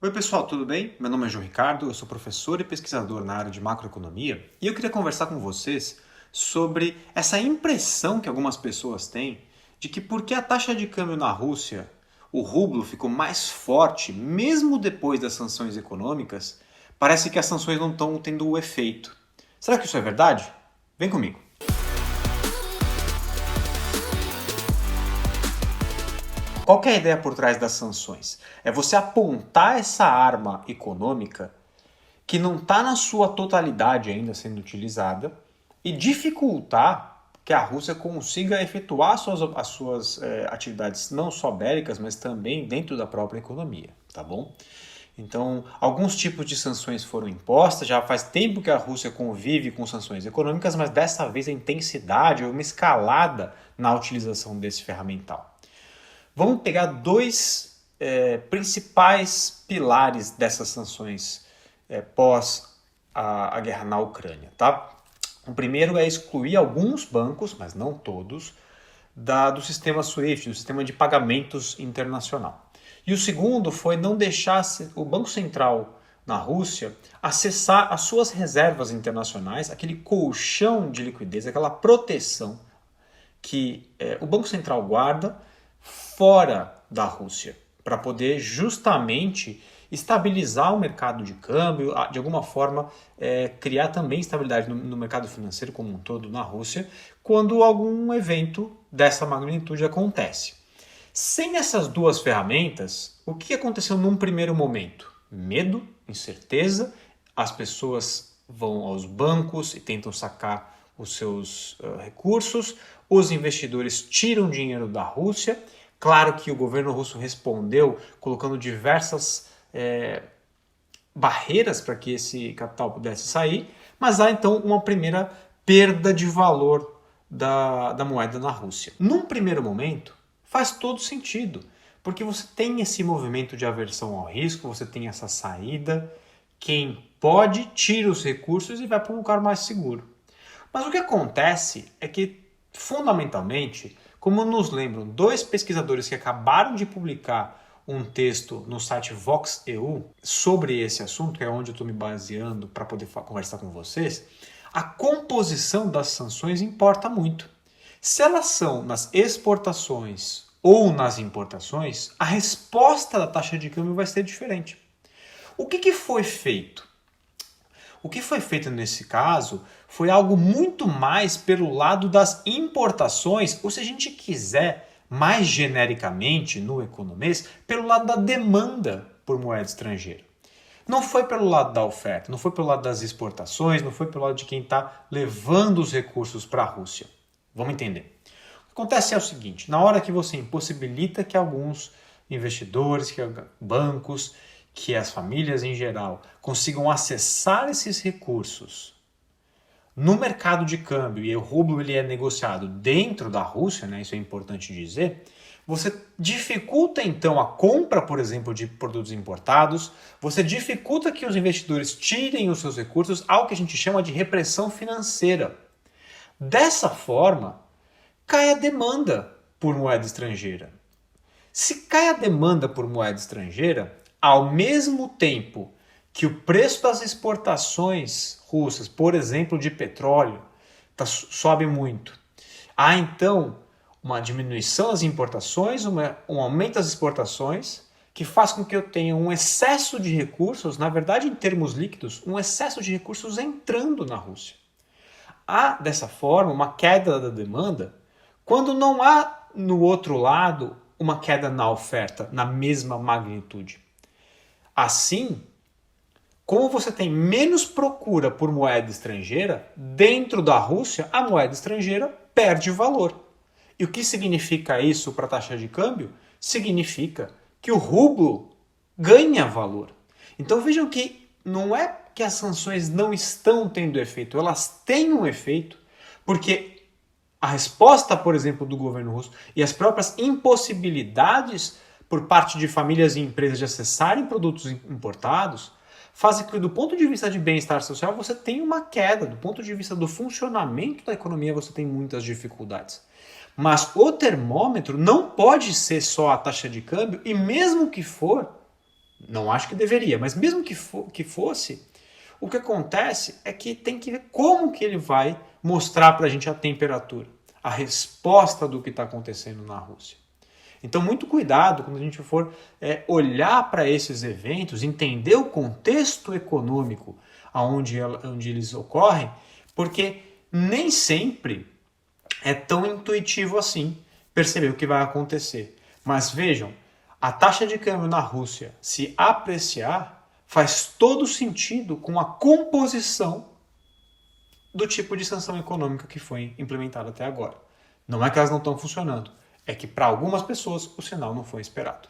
Oi pessoal, tudo bem? Meu nome é João Ricardo, eu sou professor e pesquisador na área de macroeconomia e eu queria conversar com vocês sobre essa impressão que algumas pessoas têm de que porque a taxa de câmbio na Rússia, o rublo ficou mais forte mesmo depois das sanções econômicas, parece que as sanções não estão tendo o efeito. Será que isso é verdade? Vem comigo. Qual que é a ideia por trás das sanções? É você apontar essa arma econômica que não está na sua totalidade ainda sendo utilizada e dificultar que a Rússia consiga efetuar as suas atividades não só bélicas, mas também dentro da própria economia, tá bom? Então, alguns tipos de sanções foram impostas, já faz tempo que a Rússia convive com sanções econômicas, mas dessa vez a intensidade ou uma escalada na utilização desse ferramental. Vamos pegar dois principais pilares dessas sanções pós a guerra na Ucrânia, tá? O primeiro é excluir alguns bancos, mas não todos, do sistema SWIFT, do sistema de pagamentos internacional. E o segundo foi não deixar o Banco Central na Rússia acessar as suas reservas internacionais, aquele colchão de liquidez, aquela proteção que o Banco Central guarda fora da Rússia, para poder justamente estabilizar o mercado de câmbio, de alguma forma criar também estabilidade no mercado financeiro como um todo na Rússia, quando algum evento dessa magnitude acontece. Sem essas duas ferramentas, o que aconteceu num primeiro momento? Medo, incerteza, as pessoas vão aos bancos e tentam sacar os seus recursos, os investidores tiram dinheiro da Rússia. Claro que o governo russo respondeu colocando diversas barreiras para que esse capital pudesse sair, mas há então uma primeira perda de valor da moeda na Rússia. Num primeiro momento, faz todo sentido, porque você tem esse movimento de aversão ao risco, você tem essa saída, quem pode tira os recursos e vai para um lugar mais seguro. Mas o que acontece é que, fundamentalmente, como nos lembram dois pesquisadores que acabaram de publicar um texto no site Vox.eu sobre esse assunto, que é onde eu estou me baseando para poder conversar com vocês, a composição das sanções importa muito. Se elas são nas exportações ou nas importações, a resposta da taxa de câmbio vai ser diferente. O que foi feito? O que foi feito nesse caso foi algo muito mais pelo lado das importações, ou se a gente quiser, mais genericamente no economês, pelo lado da demanda por moeda estrangeira. Não foi pelo lado da oferta, não foi pelo lado das exportações, não foi pelo lado de quem está levando os recursos para a Rússia. Vamos entender. O que acontece é o seguinte, na hora que você impossibilita que alguns investidores, que bancos, que as famílias em geral consigam acessar esses recursos no mercado de câmbio, e o rublo ele é negociado dentro da Rússia, né, isso é importante dizer, você dificulta então a compra, por exemplo, de produtos importados, você dificulta que os investidores tirem os seus recursos, algo que a gente chama de repressão financeira. Dessa forma, cai a demanda por moeda estrangeira. Se cai a demanda por moeda estrangeira, ao mesmo tempo que o preço das exportações russas, por exemplo, de petróleo, sobe muito, há então uma diminuição das importações, um aumento das exportações, que faz com que eu tenha um excesso de recursos, na verdade, em termos líquidos, um excesso de recursos entrando na Rússia. Há, dessa forma, uma queda da demanda, quando não há, no outro lado, uma queda na oferta, na mesma magnitude. Assim, como você tem menos procura por moeda estrangeira, dentro da Rússia, a moeda estrangeira perde valor. E o que significa isso para a taxa de câmbio? Significa que o rublo ganha valor. Então vejam que não é que as sanções não estão tendo efeito, elas têm um efeito, porque a resposta, por exemplo, do governo russo e as próprias impossibilidades por parte de famílias e empresas de acessarem produtos importados fazem que, do ponto de vista de bem-estar social, você tenha uma queda. Do ponto de vista do funcionamento da economia, você tem muitas dificuldades. Mas o termômetro não pode ser só a taxa de câmbio, e mesmo que for, Não acho que deveria, mas mesmo que fosse, o que acontece é que tem que ver como que ele vai mostrar para a gente a temperatura, a resposta do que está acontecendo na Rússia. Então, muito cuidado quando a gente for olhar para esses eventos, entender o contexto econômico onde eles ocorrem, porque nem sempre é tão intuitivo assim perceber o que vai acontecer. Mas vejam, a taxa de câmbio na Rússia se apreciar faz todo sentido com a composição do tipo de sanção econômica que foi implementada até agora. Não é que elas não estão funcionando, é que para algumas pessoas o sinal não foi esperado.